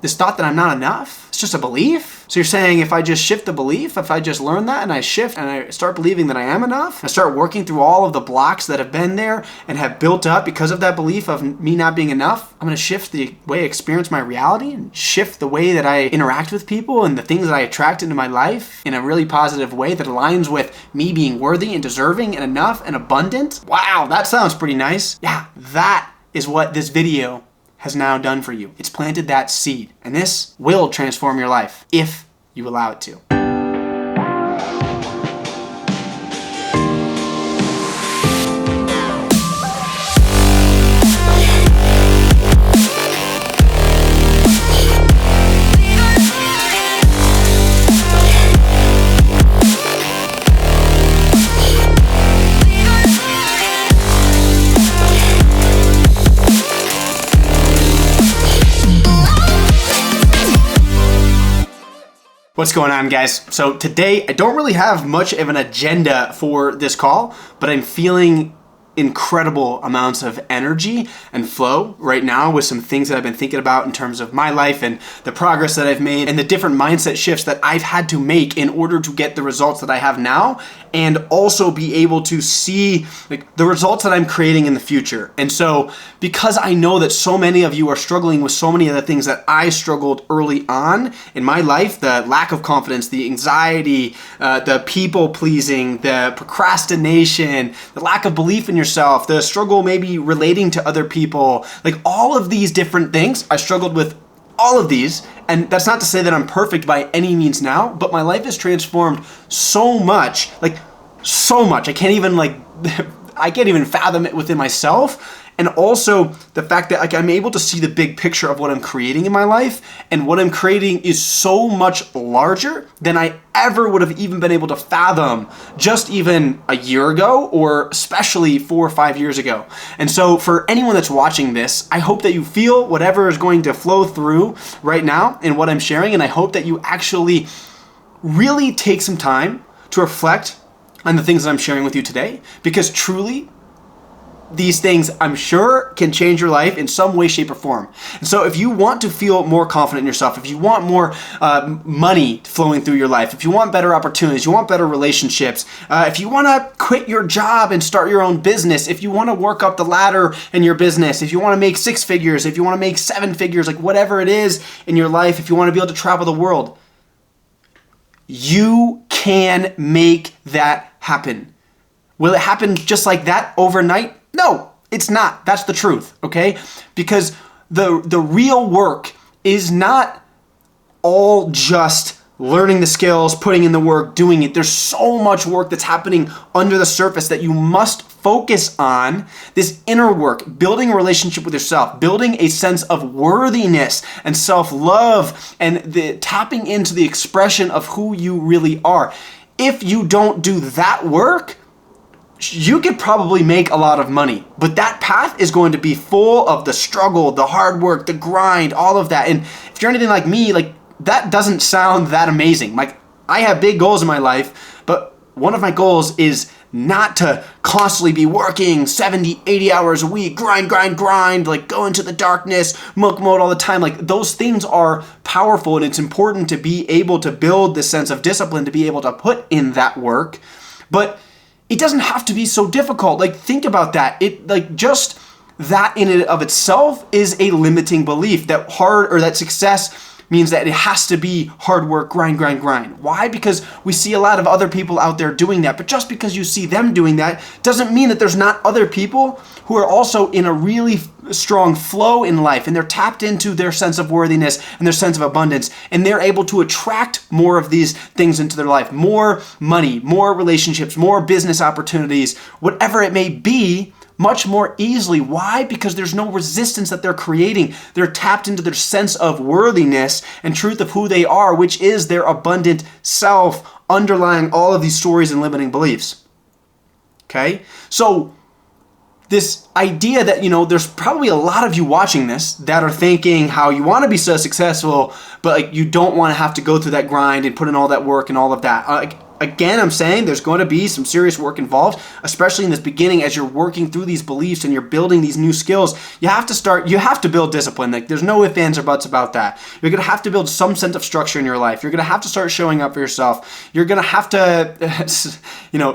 This thought that I'm not enough? It's just a belief? So you're saying if I just shift the belief, if I just learn that and I shift and I start believing that I am enough, I start working through all of the blocks that have been there and have built up because of that belief of me not being enough, I'm going to shift the way I experience my reality and shift the way that I interact with people and the things that I attract into my life in a really positive way that aligns with me being worthy and deserving and enough and abundant. Wow, that sounds pretty nice. Yeah, that is what this video has now done for you. It's planted that seed, and this will transform your life if you allow it to. What's going on, guys? So today I don't really have much of an agenda for this call, but I'm feeling incredible amounts of energy and flow right now with some things that I've been thinking about in terms of my life and the progress that I've made and the different mindset shifts that I've had to make in order to get the results that I have now and also be able to see the results that I'm creating in the future. And so because I know that so many of you are struggling with so many of the things that I struggled early on in my life, the lack of confidence, the anxiety, the people pleasing, the procrastination, the lack of belief in yourself, the struggle maybe relating to other people, like all of these different things, I struggled with all of these. And that's not to say that I'm perfect by any means now, but my life has transformed so much, so much. I can't even fathom it within myself. And also the fact that I'm able to see the big picture of what I'm creating in my life, and what I'm creating is so much larger than I ever would have even been able to fathom just even a year ago, or especially 4 or 5 years ago. And so for anyone that's watching this, I hope that you feel whatever is going to flow through right now in what I'm sharing, and I hope that you actually really take some time to reflect on the things that I'm sharing with you today, because truly, these things, I'm sure, can change your life in some way, shape, or form. And so if you want to feel more confident in yourself, if you want more money flowing through your life, if you want better opportunities, you want better relationships, if you want to quit your job and start your own business, if you want to work up the ladder in your business, if you want to make 6 figures, if you want to make 7 figures, like whatever it is in your life, if you want to be able to travel the world, you can make that happen. Will it happen just like that overnight? No, it's not. That's the truth, okay? Because the real work is not all just learning the skills, putting in the work, doing it. There's so much work that's happening under the surface that you must focus on. This inner work, building a relationship with yourself, building a sense of worthiness and self-love, and tapping into the expression of who you really are. If you don't do that work, you could probably make a lot of money, but that path is going to be full of the struggle, the hard work, the grind, all of that. And if you're anything like me, that doesn't sound that amazing. I have big goals in my life, but one of my goals is not to constantly be working 70, 80 hours a week, grind, go into the darkness, monk mode all the time. Those things are powerful, and it's important to be able to build this sense of discipline, to be able to put in that work. But it doesn't have to be so difficult. Think about that. Just that in and of itself is a limiting belief that that success means that it has to be hard work, grind. Why? Because we see a lot of other people out there doing that. But just because you see them doing that doesn't mean that there's not other people who are also in a really strong flow in life, and they're tapped into their sense of worthiness and their sense of abundance, and they're able to attract more of these things into their life, more money, more relationships, more business opportunities, whatever it may be, much more easily. Why? Because there's no resistance that they're creating. They're tapped into their sense of worthiness and truth of who they are, which is their abundant self, underlying all of these stories and limiting beliefs. Okay? So this idea that, there's probably a lot of you watching this that are thinking how you want to be so successful, but you don't want to have to go through that grind and put in all that work and all of that. Again, I'm saying there's going to be some serious work involved, especially in this beginning as you're working through these beliefs and you're building these new skills. You have to build discipline. Like, there's no ifs, ands, or buts about that. You're going to have to build some sense of structure in your life. You're going to have to start showing up for yourself. You're going to have to,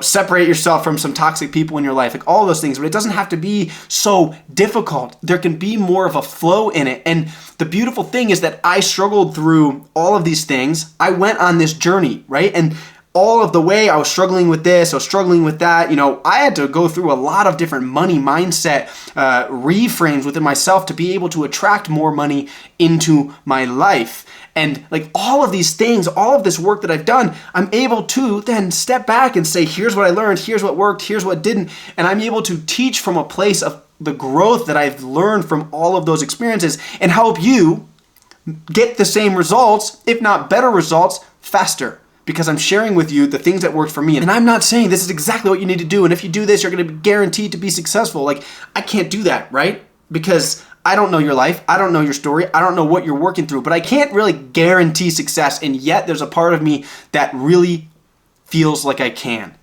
separate yourself from some toxic people in your life, like all those things, but it doesn't have to be so difficult. There can be more of a flow in it. And the beautiful thing is that I struggled through all of these things. I went on this journey, right? And all of the way I was struggling with this, I was struggling with that. I had to go through a lot of different money mindset reframes within myself to be able to attract more money into my life. And like all of these things, all of this work that I've done, I'm able to then step back and say, here's what I learned, here's what worked, here's what didn't. And I'm able to teach from a place of the growth that I've learned from all of those experiences and help you get the same results, if not better results, faster. Because I'm sharing with you the things that worked for me. And I'm not saying this is exactly what you need to do. And if you do this, you're going to be guaranteed to be successful. Like, I can't do that, right? Because I don't know your life. I don't know your story. I don't know what you're working through. But I can't really guarantee success. And yet there's a part of me that really feels like I can.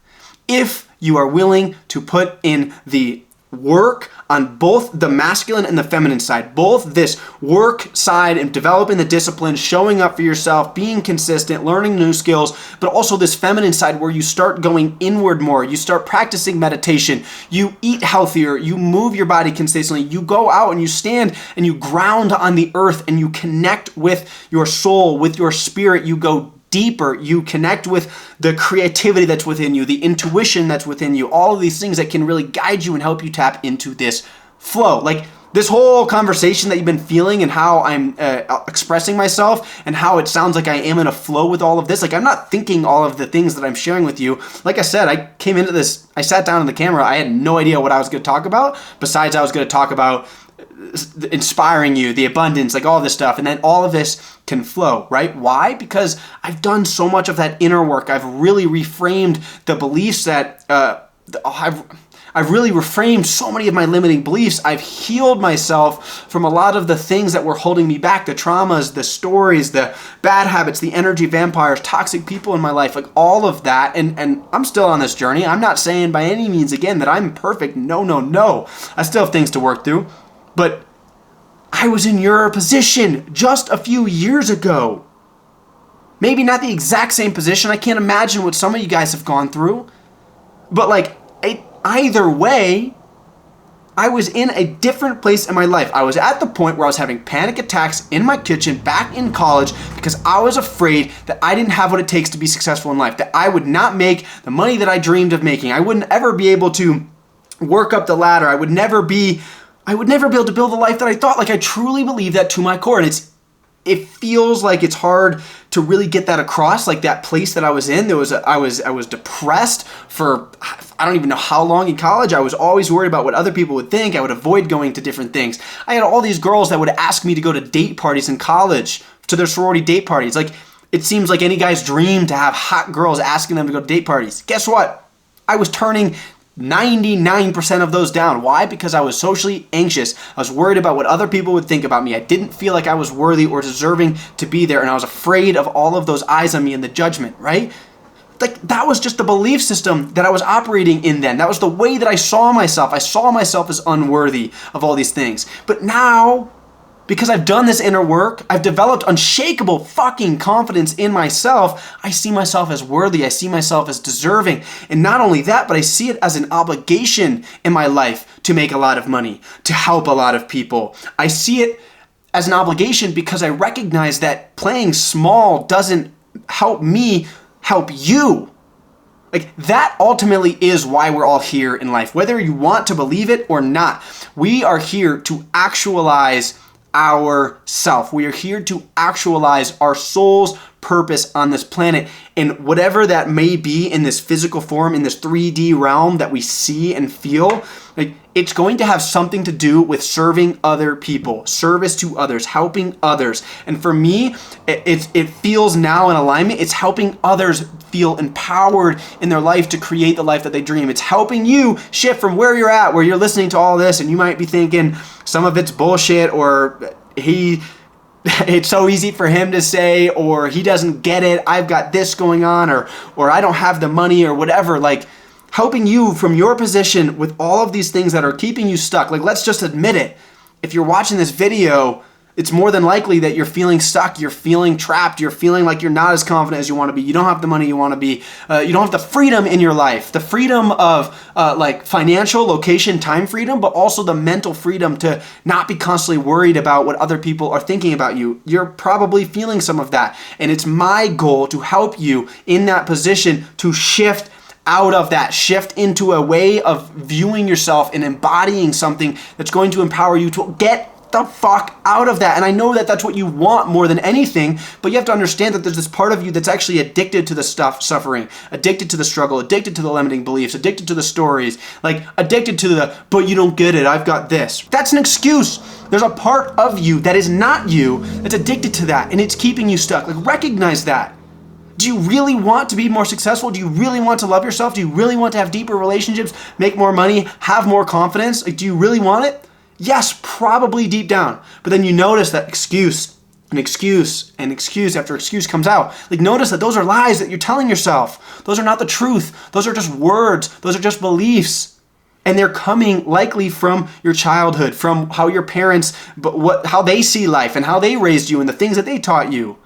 If you are willing to put in the work on both the masculine and the feminine side, both this work side and developing the discipline, showing up for yourself, being consistent, learning new skills, but also this feminine side where you start going inward more, you start practicing meditation, you eat healthier, you move your body consistently, you go out and you stand and you ground on the earth and you connect with your soul, with your spirit, you go deeper, you connect with the creativity that's within you, the intuition that's within you, all of these things that can really guide you and help you tap into this flow. Like this whole conversation that you've been feeling and how I'm expressing myself and how it sounds like I am in a flow with all of this. Like, I'm not thinking all of the things that I'm sharing with you. Like I said, I came into this, I sat down on the camera, I had no idea what I was going to talk about, besides I was going to talk about inspiring you, the abundance, like all this stuff. And then all of this can flow, right? Why? Because I've done so much of that inner work. I've really reframed the beliefs that I've really reframed so many of my limiting beliefs. I've healed myself from a lot of the things that were holding me back, the traumas, the stories, the bad habits, the energy vampires, toxic people in my life, like all of that. And I'm still on this journey. I'm not saying by any means, again, that I'm perfect. No. I still have things to work through. But I was in your position just a few years ago. Maybe not the exact same position. I can't imagine what some of you guys have gone through. But either way, I was in a different place in my life. I was at the point where I was having panic attacks in my kitchen back in college because I was afraid that I didn't have what it takes to be successful in life, that I would not make the money that I dreamed of making. I wouldn't ever be able to work up the ladder. I would never be able to build the life that I thought. Like, I truly believe that to my core. And it feels like it's hard to really get that across, like that place that I was in. I was depressed for I don't even know how long in college. I was always worried about what other people would think. I would avoid going to different things. I had all these girls that would ask me to go to date parties in college, to their sorority date parties. Like, it seems like any guy's dream to have hot girls asking them to go to date parties. Guess what? I was turning 99% of those down. Why? Because I was socially anxious. I was worried about what other people would think about me. I didn't feel like I was worthy or deserving to be there, and I was afraid of all of those eyes on me and the judgment, right? Like, that was just the belief system that I was operating in then. That was the way that I saw myself. I saw myself as unworthy of all these things. But now, because I've done this inner work, I've developed unshakable fucking confidence in myself. I see myself as worthy. I see myself as deserving. And not only that, but I see it as an obligation in my life to make a lot of money, to help a lot of people. I see it as an obligation because I recognize that playing small doesn't help me help you. Like, that ultimately is why we're all here in life. Whether you want to believe it or not, we are here to actualize ourself. We are here to actualize our soul's purpose on this planet, and whatever that may be in this physical form, in this 3D realm that we see and feel, like, it's going to have something to do with serving other people, service to others, helping others. And for me, it feels now in alignment. It's helping others feel empowered in their life to create the life that they dream. It's helping you shift from where you're at, where you're listening to all this, and you might be thinking some of it's bullshit, or he it's so easy for him to say, or he doesn't get it, I've got this going on, or I don't have the money, or whatever. Like, helping you from your position with all of these things that are keeping you stuck. Like, let's just admit it. If you're watching this video, it's more than likely that you're feeling stuck, you're feeling trapped, you're feeling like you're not as confident as you want to be, you don't have the money you want to be, you don't have the freedom in your life, the freedom of like financial, location, time freedom, but also the mental freedom to not be constantly worried about what other people are thinking about you. You're probably feeling some of that. And it's my goal to help you in that position to shift out of that, shift into a way of viewing yourself and embodying something that's going to empower you to get the fuck out of that. And I know that that's what you want more than anything, but you have to understand that there's this part of you that's actually addicted to the suffering, addicted to the struggle, addicted to the limiting beliefs, addicted to the stories, like addicted to the, but you don't get it, I've got this. That's an excuse. There's a part of you that is not you that's addicted to that, and it's keeping you stuck. Like, recognize that. Do you really want to be more successful? Do you really want to love yourself? Do you really want to have deeper relationships, make more money, have more confidence? Like, do you really want it? Yes, probably deep down. But then you notice that excuse and excuse and excuse after excuse comes out. Like, notice that those are lies that you're telling yourself. Those are not the truth. Those are just words. Those are just beliefs. And they're coming likely from your childhood, from how your parents, how they see life and how they raised you and the things that they taught you.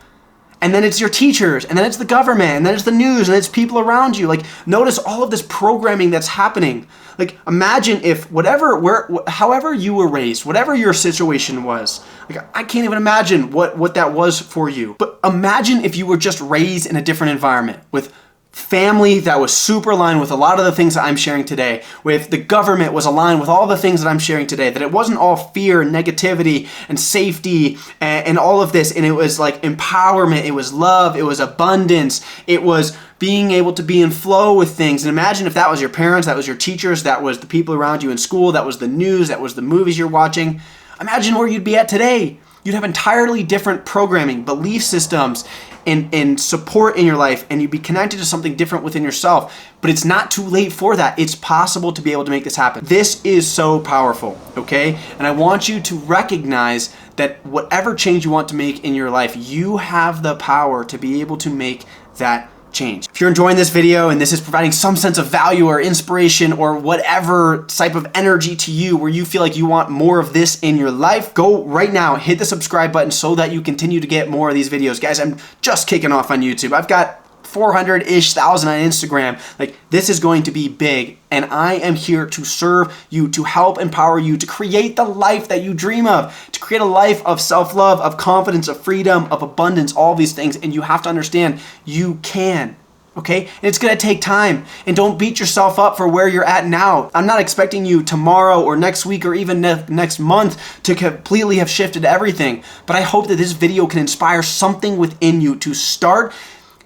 And then it's your teachers, and then it's the government, and then it's the news, and it's people around you. Like, notice all of this programming that's happening. Like, imagine if however you were raised, whatever your situation was, like, I can't even imagine what that was for you. But imagine if you were just raised in a different environment with family that was super aligned with a lot of the things that I'm sharing today, with the government was aligned with all the things that I'm sharing today, that it wasn't all fear and negativity and safety and all of this, and it was like empowerment, it was love, it was abundance, it was being able to be in flow with things. And imagine if that was your parents, that was your teachers, that was the people around you in school, that was the news, that was the movies you're watching. Imagine where you'd be at today. You'd have entirely different programming, belief systems, and support in your life, and you'd be connected to something different within yourself. But it's not too late for that. It's possible to be able to make this happen. This is so powerful, okay? And I want you to recognize that whatever change you want to make in your life, you have the power to be able to make that change. If you're enjoying this video and this is providing some sense of value or inspiration or whatever type of energy to you where you feel like you want more of this in your life, go right now, hit the subscribe button so that you continue to get more of these videos. Guys, I'm just kicking off on YouTube. I've got 400-ish thousand on Instagram. Like, this is going to be big, and I am here to serve you, to help empower you, to create the life that you dream of, to create a life of self-love, of confidence, of freedom, of abundance, all these things. And you have to understand you can. Okay? And it's going to take time. And don't beat yourself up for where you're at now. I'm not expecting you tomorrow or next week or even next month to completely have shifted everything. But I hope that this video can inspire something within you to start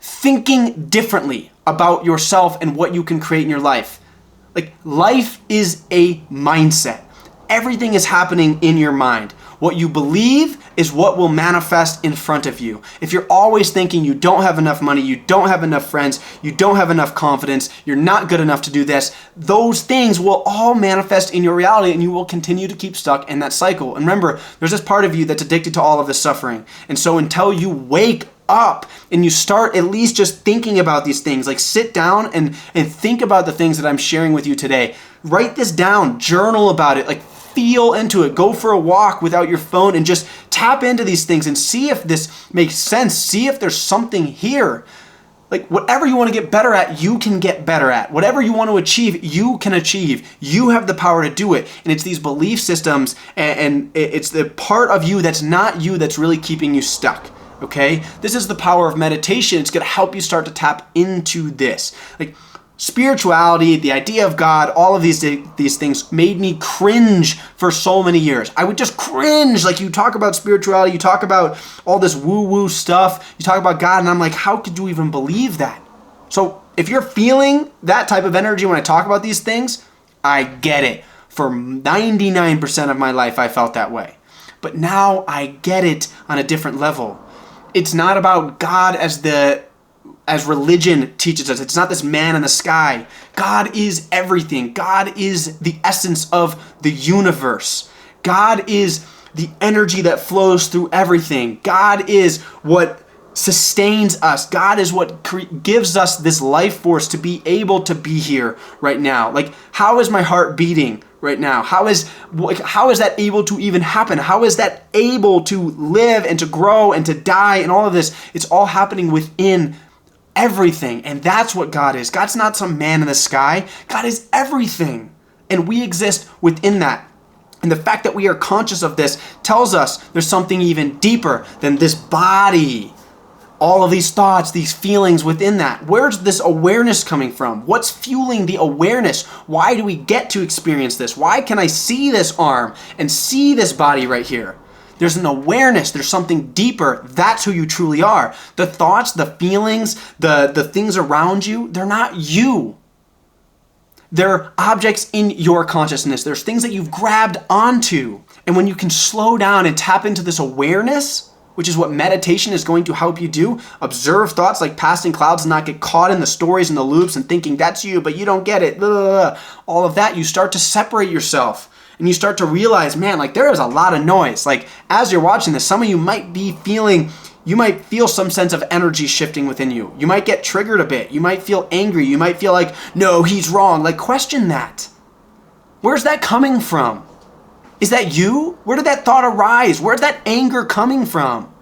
thinking differently about yourself and what you can create in your life. Like, life is a mindset. Everything is happening in your mind. What you believe is what will manifest in front of you. If you're always thinking you don't have enough money, you don't have enough friends, you don't have enough confidence, you're not good enough to do this, those things will all manifest in your reality, and you will continue to keep stuck in that cycle. And remember, there's this part of you that's addicted to all of this suffering. And so until you wake up and you start at least just thinking about these things, like sit down and think about the things that I'm sharing with you today. Write this down, journal about it, like feel into it, go for a walk without your phone and just tap into these things and see if this makes sense. See if there's something here. Like, whatever you want to get better at, you can get better at. Whatever you want to achieve, you can achieve. You have the power to do it. And it's these belief systems and it's the part of you that's not you that's really keeping you stuck. Okay? This is the power of meditation. It's going to help you start to tap into this. Like, spirituality, the idea of God, all of these things made me cringe for so many years. I would just cringe. Like, you talk about spirituality, you talk about all this woo-woo stuff, you talk about God, and I'm like, how could you even believe that? So if you're feeling that type of energy when I talk about these things, I get it. For 99% of my life, I felt that way. But now I get it on a different level. It's not about God as religion teaches us. It's not this man in the sky. God is everything. God is the essence of the universe. God is the energy that flows through everything. God is what sustains us. God is what gives us this life force to be able to be here right now. Like, how is my heart beating right now? How is that able to even happen? How is that able to live and to grow and to die and all of this? It's all happening within everything. And that's what God is. God's not some man in the sky. God is everything. And we exist within that. And the fact that we are conscious of this tells us there's something even deeper than this body. All of these thoughts, these feelings within that. Where's this awareness coming from? What's fueling the awareness? Why do we get to experience this? Why can I see this arm and see this body right here? There's an awareness. There's something deeper. That's who you truly are. The thoughts, the feelings, the things around you, they're not you. They're objects in your consciousness. There's things that you've grabbed onto. And when you can slow down and tap into this awareness, which is what meditation is going to help you do, observe thoughts like passing clouds and not get caught in the stories and the loops and thinking that's you, but you don't get it. All of that, you start to separate yourself and you start to realize, man, like there is a lot of noise. Like as you're watching this, some of you might feel some sense of energy shifting within you. You might get triggered a bit. You might feel angry. You might feel like, no, he's wrong. Like question that. Where's that coming from? Is that you? Where did that thought arise? Where's that anger coming from?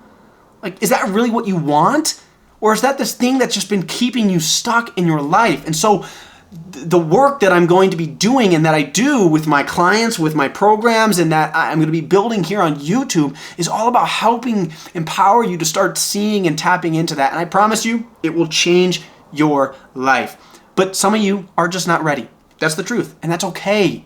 Like, is that really what you want? Or is that this thing that's just been keeping you stuck in your life? And so the work that I'm going to be doing and that I do with my clients, with my programs, and that I'm going to be building here on YouTube is all about helping empower you to start seeing and tapping into that. And I promise you, it will change your life. But some of you are just not ready. That's the truth. And that's okay.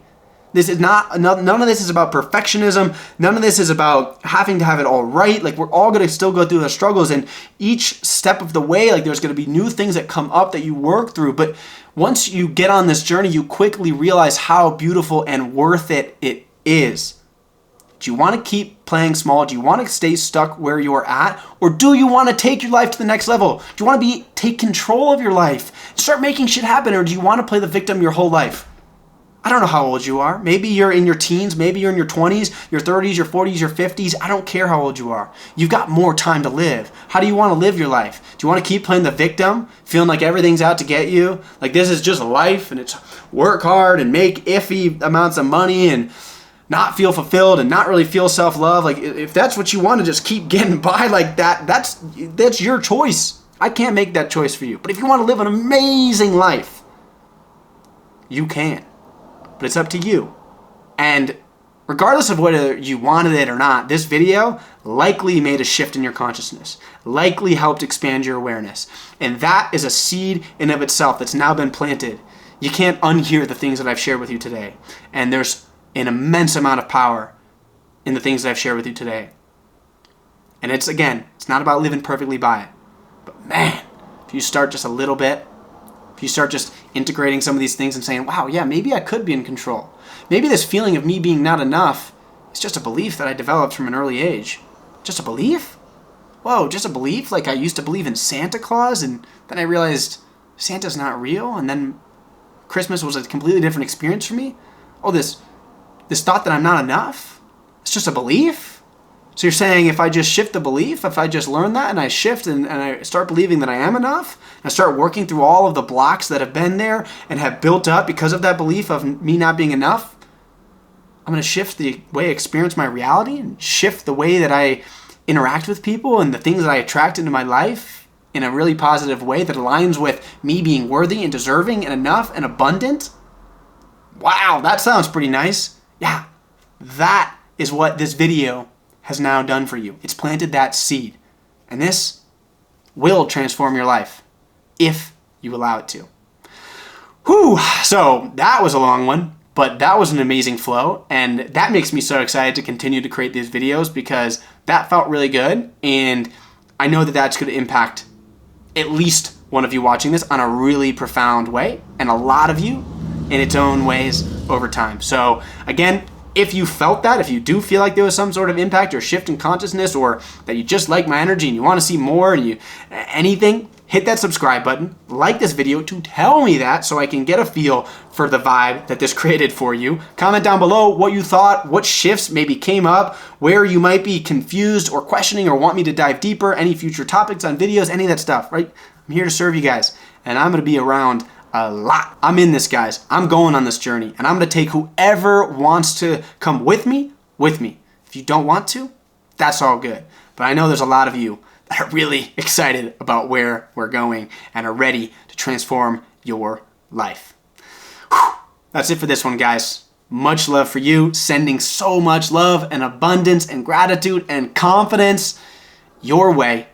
This is none of this is about perfectionism. None of this is about having to have it all right. Like we're all going to still go through the struggles, and each step of the way, like there's going to be new things that come up that you work through. But once you get on this journey, you quickly realize how beautiful and worth it is. Do you want to keep playing small? Do you want to stay stuck where you're at? Or do you want to take your life to the next level? Do you want to take control of your life? Start making shit happen, or do you want to play the victim your whole life? I don't know how old you are. Maybe you're in your teens, maybe you're in your 20s, your 30s, your 40s, your 50s. I don't care how old you are. You've got more time to live. How do you want to live your life? Do you want to keep playing the victim, feeling like everything's out to get you? Like this is just life and it's work hard and make iffy amounts of money and not feel fulfilled and not really feel self-love? Like if that's what you want to just keep getting by like that, that's your choice. I can't make that choice for you. But if you want to live an amazing life, you can. But it's up to you. And regardless of whether you wanted it or not, this video likely made a shift in your consciousness, likely helped expand your awareness. And that is a seed in of itself that's now been planted. You can't unhear the things that I've shared with you today. And there's an immense amount of power in the things that I've shared with you today. And it's not about living perfectly by it. But man, if you start just a little bit, if you start just integrating some of these things and saying, wow, yeah, maybe I could be in control. Maybe this feeling of me being not enough is just a belief that I developed from an early age. Just a belief? Whoa, just a belief? Like I used to believe in Santa Claus, and then I realized Santa's not real, and then Christmas was a completely different experience for me? Oh, this thought that I'm not enough? It's just a belief? So you're saying if I just shift the belief, if I just learn that and I shift and I start believing that I am enough, and I start working through all of the blocks that have been there and have built up because of that belief of me not being enough, I'm going to shift the way I experience my reality and shift the way that I interact with people and the things that I attract into my life in a really positive way that aligns with me being worthy and deserving and enough and abundant. Wow, that sounds pretty nice. Yeah, that is what this video has now done for you. It's planted that seed. And this will transform your life if you allow it to. Whew, so that was a long one, but that was an amazing flow. And that makes me so excited to continue to create these videos because that felt really good. And I know that that's going to impact at least one of you watching this on a really profound way, and a lot of you in its own ways over time. So again, if you felt that, if you do feel like there was some sort of impact or shift in consciousness, or that you just like my energy and you want to see more and anything, hit that subscribe button, like this video to tell me that so I can get a feel for the vibe that this created for you. Comment down below what you thought, what shifts maybe came up, where you might be confused or questioning or want me to dive deeper, any future topics on videos, any of that stuff, right? I'm here to serve you guys, and I'm going to be around a lot. I'm in this, guys. I'm going on this journey, and I'm going to take whoever wants to come with me. If you don't want to, that's all good. But I know there's a lot of you that are really excited about where we're going and are ready to transform your life. Whew. That's it for this one, guys. Much love for you. Sending so much love and abundance and gratitude and confidence your way.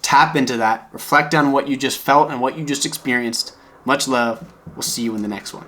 Tap into that. Reflect on what you just felt and what you just experienced. Much love. We'll see you in the next one.